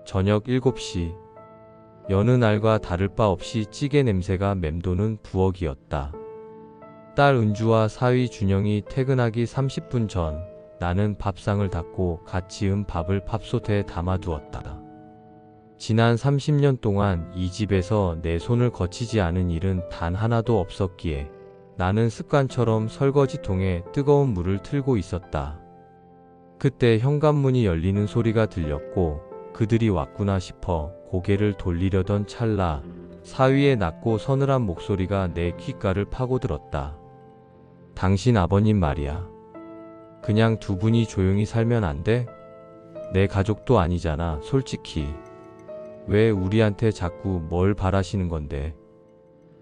저녁 7시. 여느 날과 다를 바 없이 찌개 냄새가 맴도는 부엌이었다. 딸 은주와 사위 준영이 퇴근하기 30분 전 나는 밥상을 닫고 갓 지은 밥을 밥솥에 담아두었다. 지난 30년 동안 이 집에서 내 손을 거치지 않은 일은 단 하나도 없었기에 나는 습관처럼 설거지통에 뜨거운 물을 틀고 있었다. 그때 현관문이 열리는 소리가 들렸고 그들이 왔구나 싶어 고개를 돌리려던 찰나 사위의 낮고 서늘한 목소리가 내 귓가를 파고들었다. 당신 아버님 말이야. 그냥 두 분이 조용히 살면 안 돼? 내 가족도 아니잖아, 솔직히. 왜 우리한테 자꾸 뭘 바라시는 건데?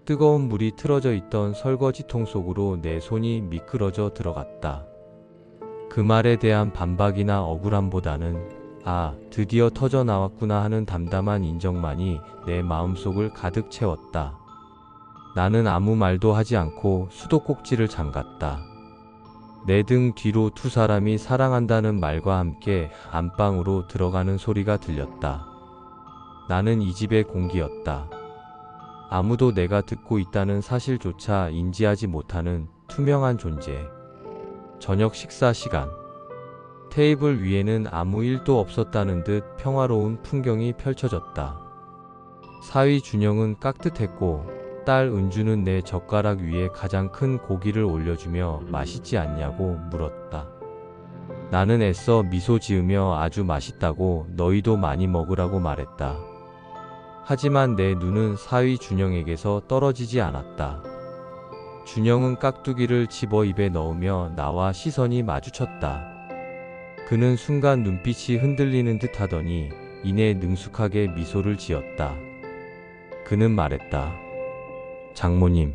뜨거운 물이 틀어져 있던 설거지통 속으로 내 손이 미끄러져 들어갔다. 그 말에 대한 반박이나 억울함보다는 드디어 터져 나왔구나 하는 담담한 인정만이 내 마음속을 가득 채웠다. 나는 아무 말도 하지 않고 수도꼭지를 잠갔다. 내 등 뒤로 두 사람이 사랑한다는 말과 함께 안방으로 들어가는 소리가 들렸다. 나는 이 집의 공기였다. 아무도 내가 듣고 있다는 사실조차 인지하지 못하는 투명한 존재. 저녁 식사 시간. 테이블 위에는 아무 일도 없었다는 듯 평화로운 풍경이 펼쳐졌다. 사위 준영은 깍듯했고 딸 은주는 내 젓가락 위에 가장 큰 고기를 올려주며 맛있지 않냐고 물었다. 나는 애써 미소 지으며 아주 맛있다고 너희도 많이 먹으라고 말했다. 하지만 내 눈은 사위 준영에게서 떨어지지 않았다. 준영은 깍두기를 집어 입에 넣으며 나와 시선이 마주쳤다. 그는 순간 눈빛이 흔들리는 듯 하더니 이내 능숙하게 미소를 지었다. 그는 말했다. 장모님,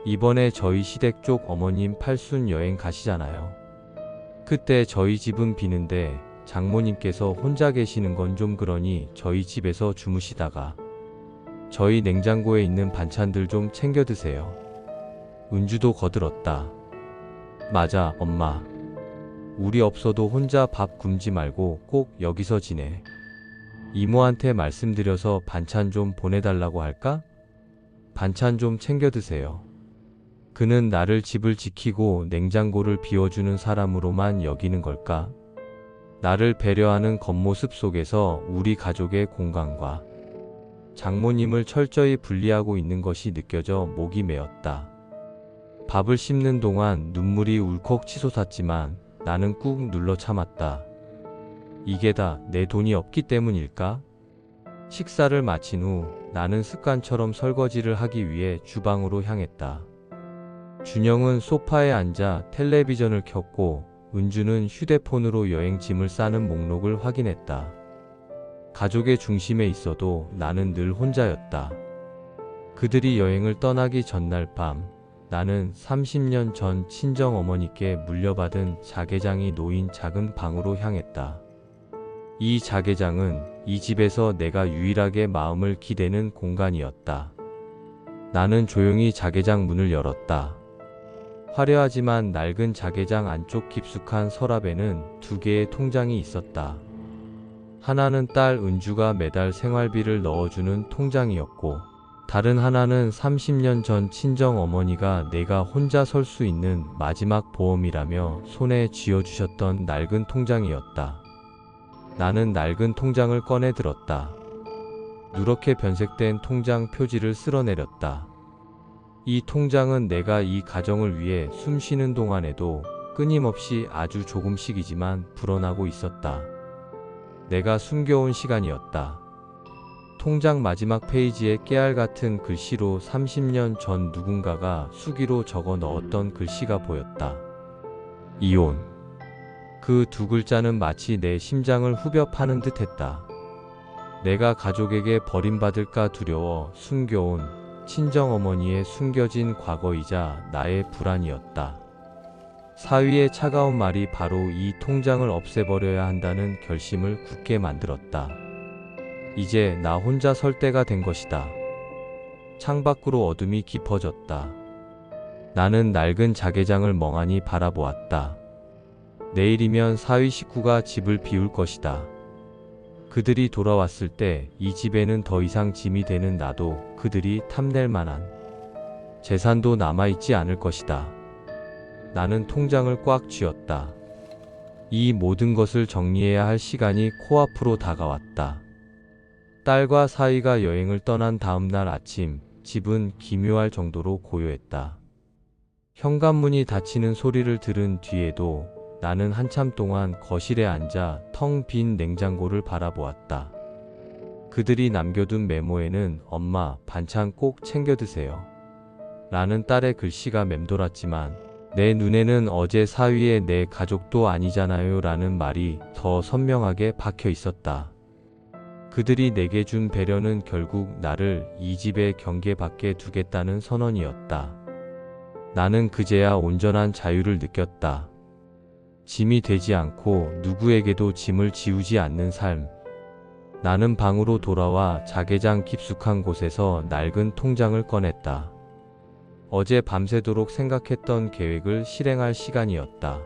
이번에 저희 시댁 쪽 어머님 팔순 여행 가시잖아요. 그때 저희 집은 비는데 장모님께서 혼자 계시는 건 좀 그러니 저희 집에서 주무시다가 저희 냉장고에 있는 반찬들 좀 챙겨 드세요. 은주도 거들었다. 맞아, 엄마. 우리 없어도 혼자 밥 굶지 말고 꼭 여기서 지내. 이모한테 말씀드려서 반찬 좀 보내달라고 할까? 반찬 좀 챙겨 드세요. 그는 나를 집을 지키고 냉장고를 비워주는 사람으로만 여기는 걸까? 나를 배려하는 겉모습 속에서 우리 가족의 공간과 장모님을 철저히 분리하고 있는 것이 느껴져 목이 메었다. 밥을 씹는 동안 눈물이 울컥 치솟았지만 나는 꾹 눌러 참았다. 이게 다 내 돈이 없기 때문일까? 식사를 마친 후 나는 습관처럼 설거지를 하기 위해 주방으로 향했다. 준영은 소파에 앉아 텔레비전을 켰고 은주는 휴대폰으로 여행 짐을 싸는 목록을 확인했다. 가족의 중심에 있어도 나는 늘 혼자였다. 그들이 여행을 떠나기 전날 밤 나는 30년 전 친정어머니께 물려받은 자개장이 놓인 작은 방으로 향했다. 이 자개장은 이 집에서 내가 유일하게 마음을 기대는 공간이었다. 나는 조용히 자개장 문을 열었다. 화려하지만 낡은 자개장 안쪽 깊숙한 서랍에는 두 개의 통장이 있었다. 하나는 딸 은주가 매달 생활비를 넣어주는 통장이었고 다른 하나는 30년 전 친정어머니가 내가 혼자 설 수 있는 마지막 보험이라며 손에 쥐어주셨던 낡은 통장이었다. 나는 낡은 통장을 꺼내 들었다. 누렇게 변색된 통장 표지를 쓸어내렸다. 이 통장은 내가 이 가정을 위해 숨 쉬는 동안에도 끊임없이 아주 조금씩이지만 불어나고 있었다. 내가 숨겨온 시간이었다. 통장 마지막 페이지에 깨알 같은 글씨로 30년 전 누군가가 수기로 적어 넣었던 글씨가 보였다. 이혼. 그 두 글자는 마치 내 심장을 후벼 파는 듯 했다. 내가 가족에게 버림받을까 두려워 숨겨온 친정어머니의 숨겨진 과거이자 나의 불안이었다. 사위의 차가운 말이 바로 이 통장을 없애버려야 한다는 결심을 굳게 만들었다. 이제 나 혼자 설 때가 된 것이다. 창밖으로 어둠이 깊어졌다. 나는 낡은 자개장을 멍하니 바라보았다. 내일이면 사위 식구가 집을 비울 것이다. 그들이 돌아왔을 때 이 집에는 더 이상 짐이 되는 나도 그들이 탐낼 만한 재산도 남아있지 않을 것이다. 나는 통장을 꽉 쥐었다. 이 모든 것을 정리해야 할 시간이 코앞으로 다가왔다. 딸과 사위가 여행을 떠난 다음 날 아침, 집은 기묘할 정도로 고요했다. 현관문이 닫히는 소리를 들은 뒤에도 나는 한참 동안 거실에 앉아 텅 빈 냉장고를 바라보았다. 그들이 남겨둔 메모에는 엄마, 반찬 꼭 챙겨 드세요. 라는 딸의 글씨가 맴돌았지만 내 눈에는 어제 사위의 내 가족도 아니잖아요 라는 말이 더 선명하게 박혀 있었다. 그들이 내게 준 배려는 결국 나를 이 집의 경계 밖에 두겠다는 선언이었다. 나는 그제야 온전한 자유를 느꼈다. 짐이 되지 않고 누구에게도 짐을 지우지 않는 삶. 나는 방으로 돌아와 자개장 깊숙한 곳에서 낡은 통장을 꺼냈다. 어제 밤새도록 생각했던 계획을 실행할 시간이었다.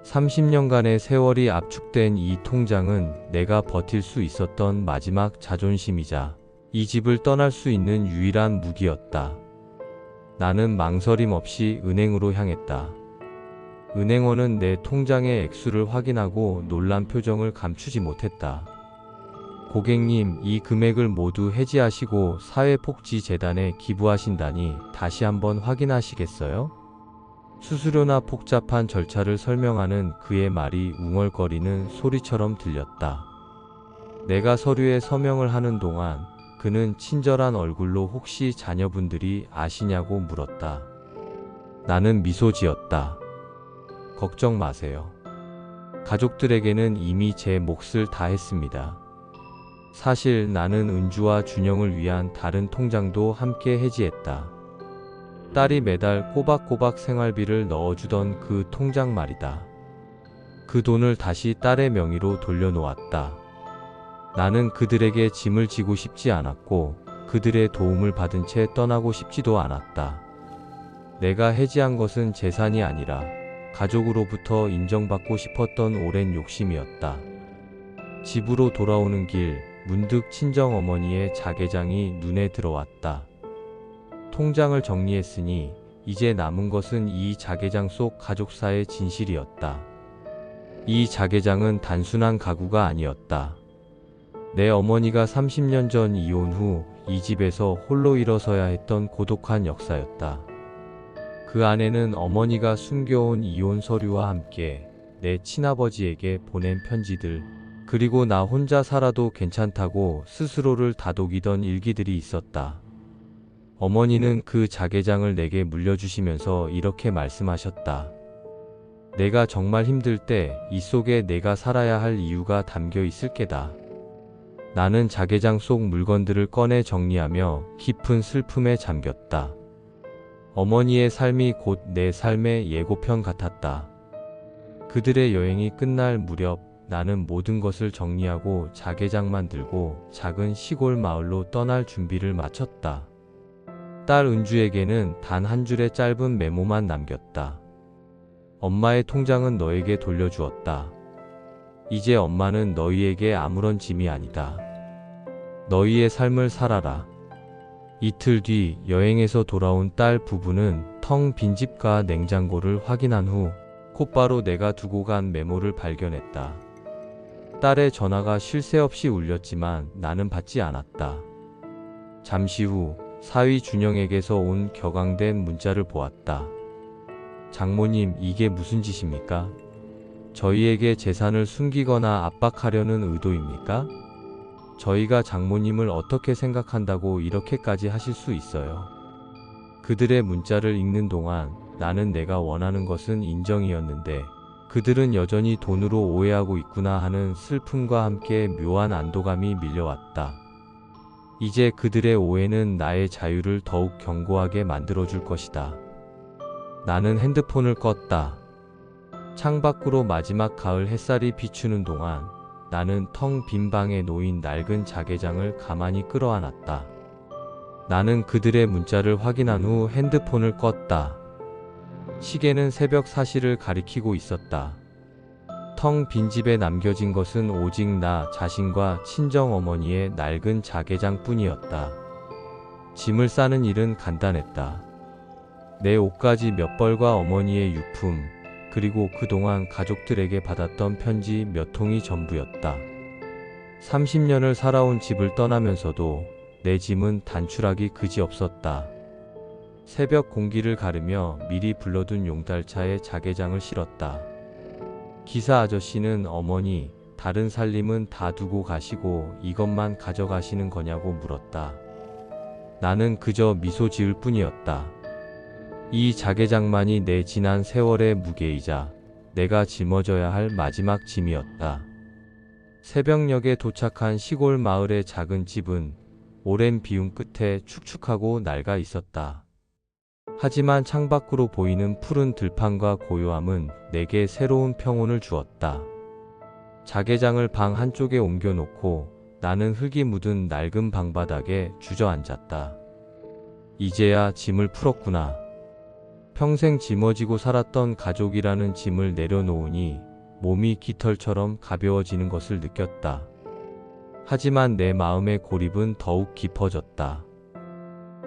30년간의 세월이 압축된 이 통장은 내가 버틸 수 있었던 마지막 자존심이자 이 집을 떠날 수 있는 유일한 무기였다. 나는 망설임 없이 은행으로 향했다. 은행원은 내 통장의 액수를 확인하고 놀란 표정을 감추지 못했다. 고객님, 이 금액을 모두 해지하시고 사회복지재단에 기부하신다니 다시 한번 확인하시겠어요? 수수료나 복잡한 절차를 설명하는 그의 말이 웅얼거리는 소리처럼 들렸다. 내가 서류에 서명을 하는 동안 그는 친절한 얼굴로 혹시 자녀분들이 아시냐고 물었다. 나는 미소 지었다. 걱정 마세요. 가족들에게는 이미 제 몫을 다했습니다. 사실 나는 은주와 준영을 위한 다른 통장도 함께 해지했다. 딸이 매달 꼬박꼬박 생활비를 넣어주던 그 통장 말이다. 그 돈을 다시 딸의 명의로 돌려놓았다. 나는 그들에게 짐을 지고 싶지 않았고 그들의 도움을 받은 채 떠나고 싶지도 않았다. 내가 해지한 것은 재산이 아니라 가족으로부터 인정받고 싶었던 오랜 욕심이었다. 집으로 돌아오는 길, 문득 친정어머니의 자개장이 눈에 들어왔다. 통장을 정리했으니 이제 남은 것은 이 자개장 속 가족사의 진실이었다. 이 자개장은 단순한 가구가 아니었다. 내 어머니가 30년 전 이혼 후 이 집에서 홀로 일어서야 했던 고독한 역사였다. 그 안에는 어머니가 숨겨온 이혼 서류와 함께 내 친아버지에게 보낸 편지들, 그리고 나 혼자 살아도 괜찮다고 스스로를 다독이던 일기들이 있었다. 어머니는 그 자개장을 내게 물려주시면서 이렇게 말씀하셨다. 내가 정말 힘들 때 이 속에 내가 살아야 할 이유가 담겨 있을 게다. 나는 자개장 속 물건들을 꺼내 정리하며 깊은 슬픔에 잠겼다. 어머니의 삶이 곧 내 삶의 예고편 같았다. 그들의 여행이 끝날 무렵 나는 모든 것을 정리하고 자개장만 들고 작은 시골 마을로 떠날 준비를 마쳤다. 딸 은주에게는 단 한 줄의 짧은 메모만 남겼다. 엄마의 통장은 너에게 돌려주었다. 이제 엄마는 너희에게 아무런 짐이 아니다. 너희의 삶을 살아라. 이틀 뒤 여행에서 돌아온 딸 부부는 텅 빈 집과 냉장고를 확인한 후 곧바로 내가 두고 간 메모를 발견했다. 딸의 전화가 쉴 새 없이 울렸지만 나는 받지 않았다. 잠시 후 사위 준영에게서 온 격앙된 문자를 보았다. 장모님, 이게 무슨 짓입니까? 저희에게 재산을 숨기거나 압박하려는 의도입니까? 저희가 장모님을 어떻게 생각한다고 이렇게까지 하실 수 있어요? 그들의 문자를 읽는 동안 나는 내가 원하는 것은 인정이었는데 그들은 여전히 돈으로 오해하고 있구나 하는 슬픔과 함께 묘한 안도감이 밀려왔다. 이제 그들의 오해는 나의 자유를 더욱 견고하게 만들어줄 것이다. 나는 핸드폰을 껐다. 창밖으로 마지막 가을 햇살이 비추는 동안 나는 텅 빈 방에 놓인 낡은 자개장을 가만히 끌어안았다. 나는 그들의 문자를 확인한 후 핸드폰을 껐다. 시계는 새벽 4시를 가리키고 있었다. 텅 빈 집에 남겨진 것은 오직 나 자신과 친정어머니의 낡은 자개장뿐이었다. 짐을 싸는 일은 간단했다. 내 옷가지 몇 벌과 어머니의 유품, 그리고 그동안 가족들에게 받았던 편지 몇 통이 전부였다. 30년을 살아온 집을 떠나면서도 내 짐은 단출하기 그지없었다. 새벽 공기를 가르며 미리 불러둔 용달차에 자개장을 실었다. 기사 아저씨는 어머니, 다른 살림은 다 두고 가시고 이것만 가져가시는 거냐고 물었다. 나는 그저 미소 지을 뿐이었다. 이 자개장만이 내 지난 세월의 무게이자 내가 짊어져야 할 마지막 짐이었다. 새벽녘에 도착한 시골 마을의 작은 집은 오랜 비움 끝에 축축하고 낡아 있었다. 하지만 창밖으로 보이는 푸른 들판과 고요함은 내게 새로운 평온을 주었다. 자개장을 방 한쪽에 옮겨놓고 나는 흙이 묻은 낡은 방바닥에 주저앉았다. 이제야 짐을 풀었구나. 평생 짊어지고 살았던 가족이라는 짐을 내려놓으니 몸이 깃털처럼 가벼워지는 것을 느꼈다. 하지만 내 마음의 고립은 더욱 깊어졌다.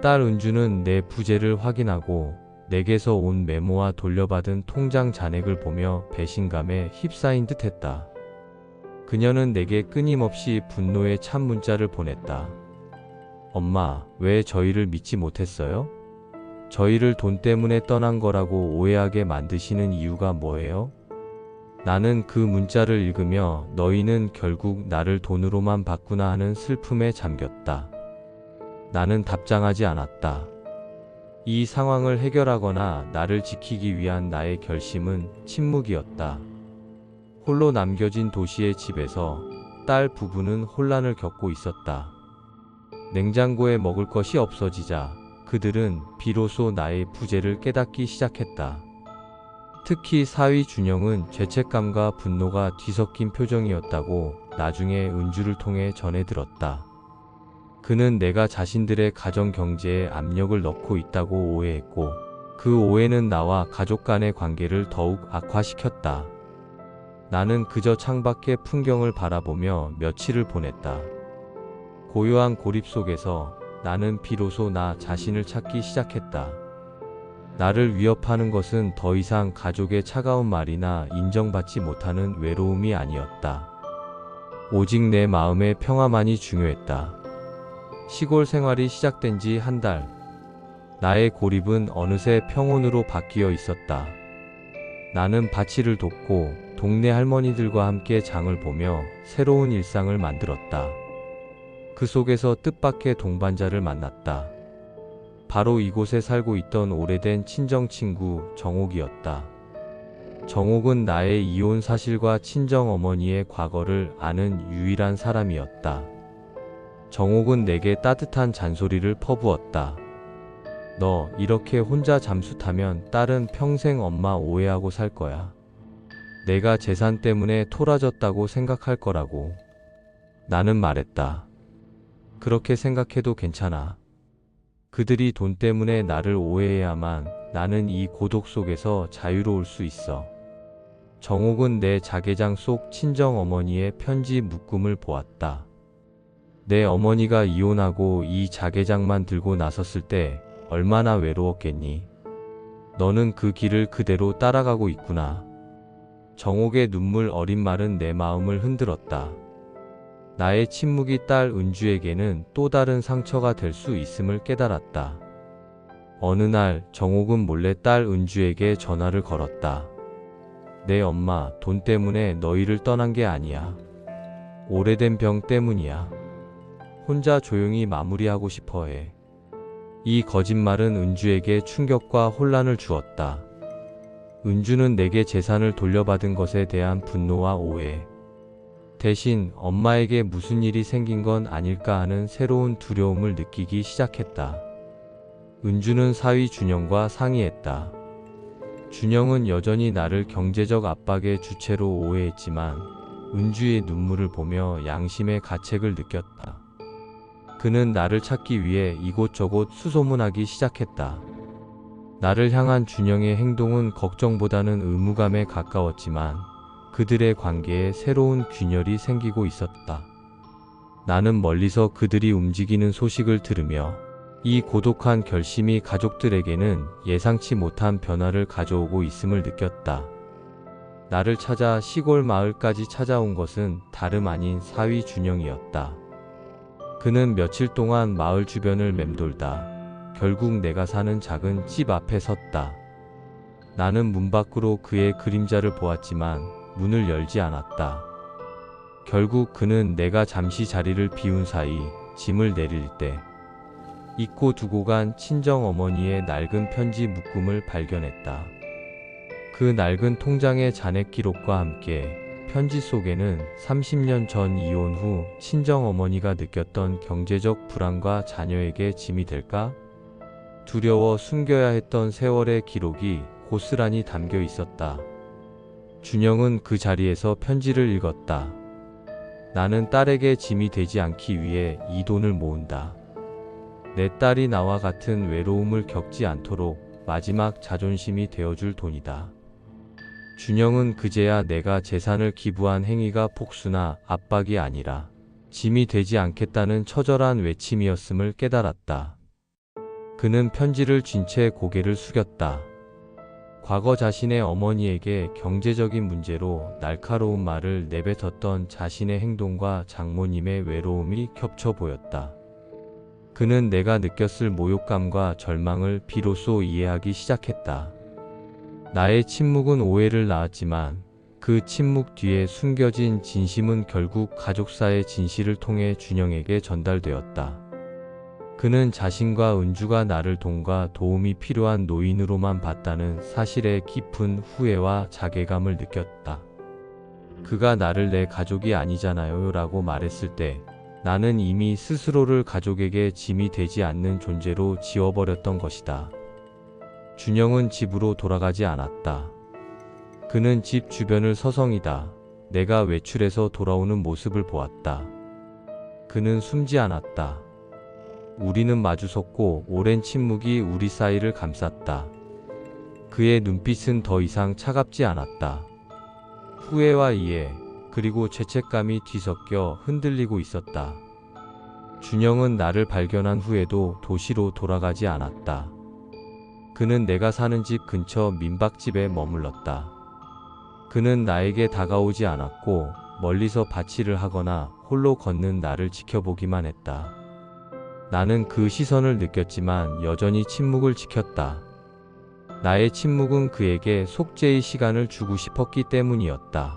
딸 은주는 내 부재를 확인하고 내게서 온 메모와 돌려받은 통장 잔액을 보며 배신감에 휩싸인 듯했다. 그녀는 내게 끊임없이 분노의 찬 문자를 보냈다. 엄마, 왜 저희를 믿지 못했어요? 저희를 돈 때문에 떠난 거라고 오해하게 만드시는 이유가 뭐예요? 나는 그 문자를 읽으며 너희는 결국 나를 돈으로만 봤구나 하는 슬픔에 잠겼다. 나는 답장하지 않았다. 이 상황을 해결하거나 나를 지키기 위한 나의 결심은 침묵이었다. 홀로 남겨진 도시의 집에서 딸 부부는 혼란을 겪고 있었다. 냉장고에 먹을 것이 없어지자 그들은 비로소 나의 부재를 깨닫기 시작했다. 특히 사위 준영은 죄책감과 분노가 뒤섞인 표정이었다고 나중에 은주를 통해 전해 들었다. 그는 내가 자신들의 가정 경제에 압력을 넣고 있다고 오해했고 그 오해는 나와 가족 간의 관계를 더욱 악화시켰다. 나는 그저 창밖의 풍경을 바라보며 며칠을 보냈다. 고요한 고립 속에서 나는 비로소 나 자신을 찾기 시작했다. 나를 위협하는 것은 더 이상 가족의 차가운 말이나 인정받지 못하는 외로움이 아니었다. 오직 내 마음의 평화만이 중요했다. 시골 생활이 시작된 지 한 달. 나의 고립은 어느새 평온으로 바뀌어 있었다. 나는 밭일을 돕고 동네 할머니들과 함께 장을 보며 새로운 일상을 만들었다. 그 속에서 뜻밖의 동반자를 만났다. 바로 이곳에 살고 있던 오래된 친정친구 정옥이었다. 정옥은 나의 이혼 사실과 친정어머니의 과거를 아는 유일한 사람이었다. 정옥은 내게 따뜻한 잔소리를 퍼부었다. 너 이렇게 혼자 잠수 타면 딸은 평생 엄마 오해하고 살 거야. 내가 재산 때문에 토라졌다고 생각할 거라고. 나는 말했다. 그렇게 생각해도 괜찮아. 그들이 돈 때문에 나를 오해해야만 나는 이 고독 속에서 자유로울 수 있어. 정옥은 내 자개장 속 친정어머니의 편지 묶음을 보았다. 내 어머니가 이혼하고 이 자개장만 들고 나섰을 때 얼마나 외로웠겠니? 너는 그 길을 그대로 따라가고 있구나. 정옥의 눈물 어린 말은 내 마음을 흔들었다. 나의 침묵이 딸 은주에게는 또 다른 상처가 될 수 있음을 깨달았다. 어느 날 정옥은 몰래 딸 은주에게 전화를 걸었다. 내 엄마 돈 때문에 너희를 떠난 게 아니야. 오래된 병 때문이야. 혼자 조용히 마무리하고 싶어 해. 이 거짓말은 은주에게 충격과 혼란을 주었다. 은주는 내게 재산을 돌려받은 것에 대한 분노와 오해, 대신 엄마에게 무슨 일이 생긴 건 아닐까 하는 새로운 두려움을 느끼기 시작했다. 은주는 사위 준영과 상의했다. 준영은 여전히 나를 경제적 압박의 주체로 오해했지만 은주의 눈물을 보며 양심의 가책을 느꼈다. 그는 나를 찾기 위해 이곳저곳 수소문하기 시작했다. 나를 향한 준영의 행동은 걱정보다는 의무감에 가까웠지만 그들의 관계에 새로운 균열이 생기고 있었다. 나는 멀리서 그들이 움직이는 소식을 들으며 이 고독한 결심이 가족들에게는 예상치 못한 변화를 가져오고 있음을 느꼈다. 나를 찾아 시골 마을까지 찾아온 것은 다름 아닌 사위 준영이었다. 그는 며칠 동안 마을 주변을 맴돌다 결국 내가 사는 작은 집 앞에 섰다. 나는 문 밖으로 그의 그림자를 보았지만 문을 열지 않았다. 결국 그는 내가 잠시 자리를 비운 사이 짐을 내릴 때 잊고 두고 간 친정어머니의 낡은 편지 묶음을 발견했다. 그 낡은 통장의 잔액 기록과 함께 편지 속에는 30년 전 이혼 후 친정어머니가 느꼈던 경제적 불안과 자녀에게 짐이 될까? 두려워 숨겨야 했던 세월의 기록이 고스란히 담겨 있었다. 준영은 그 자리에서 편지를 읽었다. 나는 딸에게 짐이 되지 않기 위해 이 돈을 모은다. 내 딸이 나와 같은 외로움을 겪지 않도록 마지막 자존심이 되어줄 돈이다. 준영은 그제야 내가 재산을 기부한 행위가 복수나 압박이 아니라 짐이 되지 않겠다는 처절한 외침이었음을 깨달았다. 그는 편지를 쥔 채 고개를 숙였다. 과거 자신의 어머니에게 경제적인 문제로 날카로운 말을 내뱉었던 자신의 행동과 장모님의 외로움이 겹쳐 보였다. 그는 내가 느꼈을 모욕감과 절망을 비로소 이해하기 시작했다. 나의 침묵은 오해를 낳았지만 그 침묵 뒤에 숨겨진 진심은 결국 가족사의 진실을 통해 준영에게 전달되었다. 그는 자신과 은주가 나를 돈과 도움이 필요한 노인으로만 봤다는 사실에 깊은 후회와 자괴감을 느꼈다. 그가 나를 내 가족이 아니잖아요 라고 말했을 때 나는 이미 스스로를 가족에게 짐이 되지 않는 존재로 지워버렸던 것이다. 준영은 집으로 돌아가지 않았다. 그는 집 주변을 서성이다. 내가 외출해서 돌아오는 모습을 보았다. 그는 숨지 않았다. 우리는 마주섰고 오랜 침묵이 우리 사이를 감쌌다. 그의 눈빛은 더 이상 차갑지 않았다. 후회와 이해, 그리고 죄책감이 뒤섞여 흔들리고 있었다. 준영은 나를 발견한 후에도 도시로 돌아가지 않았다. 그는 내가 사는 집 근처 민박집에 머물렀다. 그는 나에게 다가오지 않았고 멀리서 밭일을 하거나 홀로 걷는 나를 지켜보기만 했다. 나는 그 시선을 느꼈지만 여전히 침묵을 지켰다. 나의 침묵은 그에게 속죄의 시간을 주고 싶었기 때문이었다.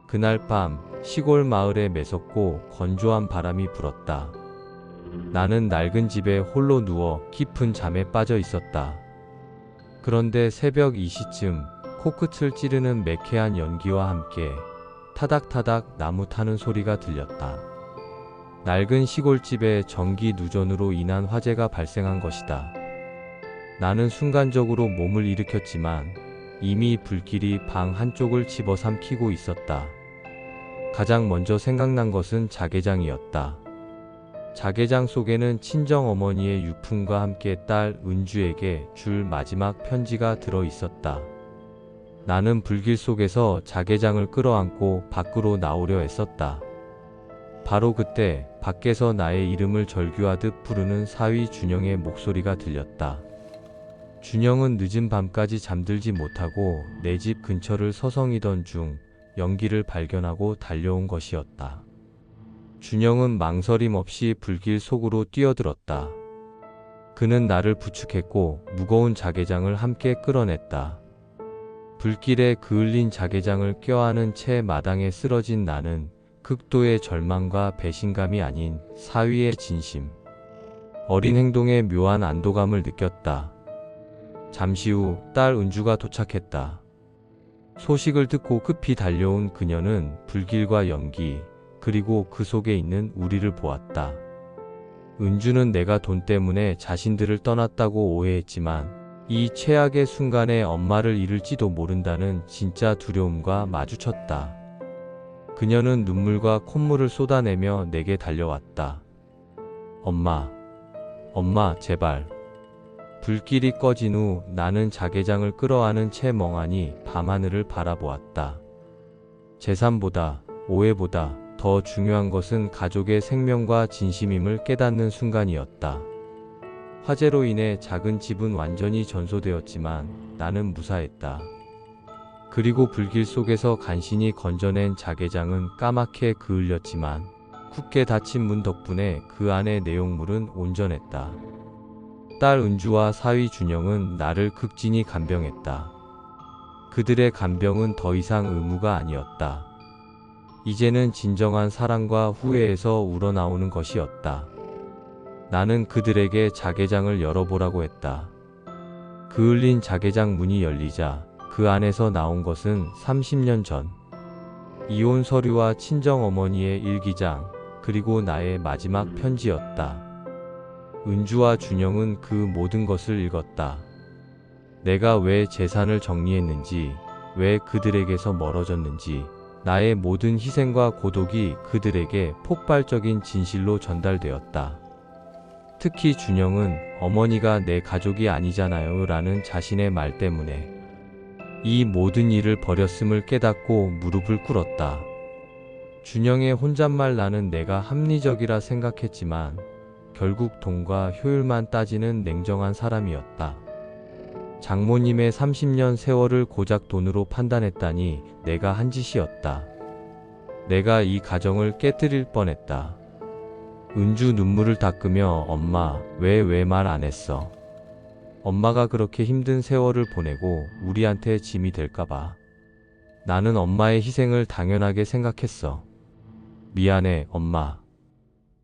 그날 밤 시골 마을에 매섭고 건조한 바람이 불었다. 나는 낡은 집에 홀로 누워 깊은 잠에 빠져 있었다. 그런데 새벽 2시쯤 코끝을 찌르는 매캐한 연기와 함께 타닥타닥 나무 타는 소리가 들렸다. 낡은 시골집에 전기 누전으로 인한 화재가 발생한 것이다. 나는 순간적으로 몸을 일으켰지만 이미 불길이 방 한쪽을 집어삼키고 있었다. 가장 먼저 생각난 것은 자개장이었다. 자개장 속에는 친정어머니의 유품과 함께 딸 은주에게 줄 마지막 편지가 들어 있었다. 나는 불길 속에서 자개장을 끌어안고 밖으로 나오려 했었다. 바로 그때 밖에서 나의 이름을 절규하듯 부르는 사위 준영의 목소리가 들렸다. 준영은 늦은 밤까지 잠들지 못하고 내 집 근처를 서성이던 중 연기를 발견하고 달려온 것이었다. 준영은 망설임 없이 불길 속으로 뛰어들었다. 그는 나를 부축했고 무거운 자개장을 함께 끌어냈다. 불길에 그을린 자개장을 껴안은 채 마당에 쓰러진 나는 극도의 절망과 배신감이 아닌 사위의 진심, 어린 행동에 묘한 안도감을 느꼈다. 잠시 후 딸 은주가 도착했다. 소식을 듣고 급히 달려온 그녀는 불길과 연기, 그리고 그 속에 있는 우리를 보았다. 은주는 내가 돈 때문에 자신들을 떠났다고 오해했지만 이 최악의 순간에 엄마를 잃을지도 모른다는 진짜 두려움과 마주쳤다. 그녀는 눈물과 콧물을 쏟아내며 내게 달려왔다. 엄마, 엄마, 제발. 불길이 꺼진 후 나는 자개장을 끌어안은 채 멍하니 밤하늘을 바라보았다. 재산보다, 오해보다 더 중요한 것은 가족의 생명과 진심임을 깨닫는 순간이었다. 화재로 인해 작은 집은 완전히 전소되었지만 나는 무사했다. 그리고 불길 속에서 간신히 건져낸 자개장은 까맣게 그을렸지만 굳게 닫힌 문 덕분에 그 안의 내용물은 온전했다. 딸 은주와 사위 준영은 나를 극진히 간병했다. 그들의 간병은 더 이상 의무가 아니었다. 이제는 진정한 사랑과 후회에서 우러나오는 것이었다. 나는 그들에게 자개장을 열어보라고 했다. 그을린 자개장 문이 열리자 그 안에서 나온 것은 30년 전 이혼 서류와 친정어머니의 일기장, 그리고 나의 마지막 편지였다. 은주와 준영은 그 모든 것을 읽었다. 내가 왜 재산을 정리했는지, 왜 그들에게서 멀어졌는지, 나의 모든 희생과 고독이 그들에게 폭발적인 진실로 전달되었다. 특히 준영은 어머니가 내 가족이 아니잖아요 라는 자신의 말 때문에 이 모든 일을 버렸음을 깨닫고 무릎을 꿇었다. 준영의 혼잣말 나는 내가 합리적이라 생각했지만 결국 돈과 효율만 따지는 냉정한 사람이었다. 장모님의 30년 세월을 고작 돈으로 판단했다니 내가 한 짓이었다. 내가 이 가정을 깨뜨릴 뻔했다. 은주 눈물을 닦으며 엄마, 왜 말 안 했어? 엄마가 그렇게 힘든 세월을 보내고 우리한테 짐이 될까봐. 나는 엄마의 희생을 당연하게 생각했어. 미안해, 엄마.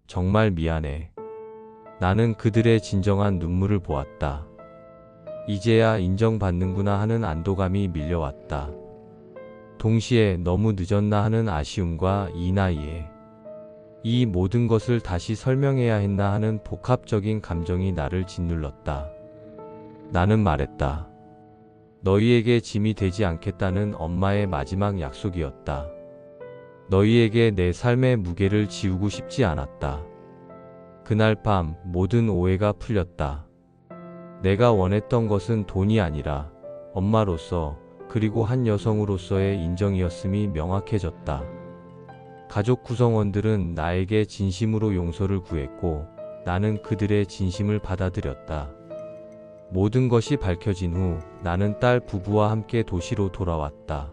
정말 미안해. 나는 그들의 진정한 눈물을 보았다. 이제야 인정받는구나 하는 안도감이 밀려왔다. 동시에 너무 늦었나 하는 아쉬움과 이 나이에 이 모든 것을 다시 설명해야 했나 하는 복합적인 감정이 나를 짓눌렀다. 나는 말했다. 너희에게 짐이 되지 않겠다는 엄마의 마지막 약속이었다. 너희에게 내 삶의 무게를 지우고 싶지 않았다. 그날 밤 모든 오해가 풀렸다. 내가 원했던 것은 돈이 아니라 엄마로서 그리고 한 여성으로서의 인정이었음이 명확해졌다. 가족 구성원들은 나에게 진심으로 용서를 구했고 나는 그들의 진심을 받아들였다. 모든 것이 밝혀진 후 나는 딸 부부와 함께 도시로 돌아왔다.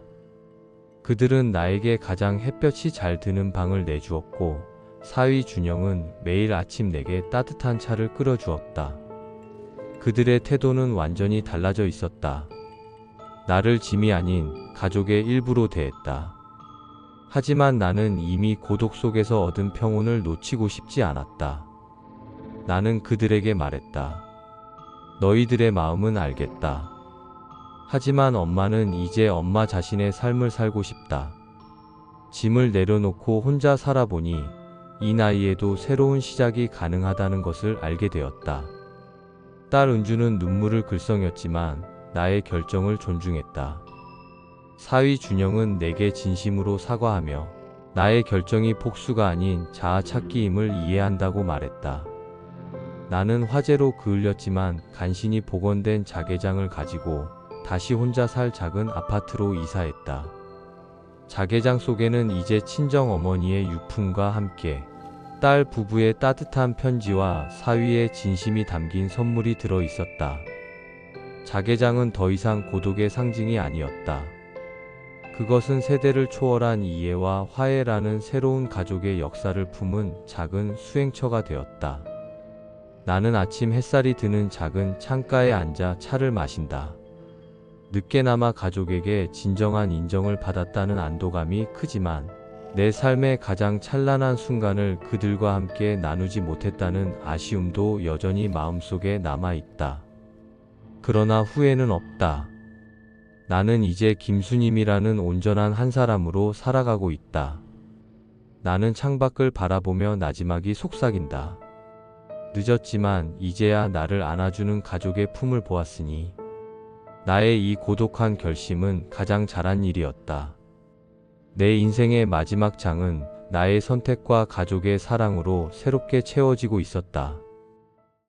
그들은 나에게 가장 햇볕이 잘 드는 방을 내주었고 사위 준영은 매일 아침 내게 따뜻한 차를 끓여주었다. 그들의 태도는 완전히 달라져 있었다. 나를 짐이 아닌 가족의 일부로 대했다. 하지만 나는 이미 고독 속에서 얻은 평온을 놓치고 싶지 않았다. 나는 그들에게 말했다. 너희들의 마음은 알겠다. 하지만 엄마는 이제 엄마 자신의 삶을 살고 싶다. 짐을 내려놓고 혼자 살아보니 이 나이에도 새로운 시작이 가능하다는 것을 알게 되었다. 딸 은주는 눈물을 글썽였지만 나의 결정을 존중했다. 사위 준영은 내게 진심으로 사과하며 나의 결정이 복수가 아닌 자아 찾기임을 이해한다고 말했다. 나는 화재로 그을렸지만 간신히 복원된 자개장을 가지고 다시 혼자 살 작은 아파트로 이사했다. 자개장 속에는 이제 친정어머니의 유품과 함께 딸 부부의 따뜻한 편지와 사위의 진심이 담긴 선물이 들어 있었다. 자개장은 더 이상 고독의 상징이 아니었다. 그것은 세대를 초월한 이해와 화해라는 새로운 가족의 역사를 품은 작은 수행처가 되었다. 나는 아침 햇살이 드는 작은 창가에 앉아 차를 마신다. 늦게나마 가족에게 진정한 인정을 받았다는 안도감이 크지만 내 삶의 가장 찬란한 순간을 그들과 함께 나누지 못했다는 아쉬움도 여전히 마음속에 남아있다. 그러나 후회는 없다. 나는 이제 김수님이라는 온전한 한 사람으로 살아가고 있다. 나는 창밖을 바라보며 나지막이 속삭인다. 늦었지만 이제야 나를 안아주는 가족의 품을 보았으니 나의 이 고독한 결심은 가장 잘한 일이었다. 내 인생의 마지막 장은 나의 선택과 가족의 사랑으로 새롭게 채워지고 있었다.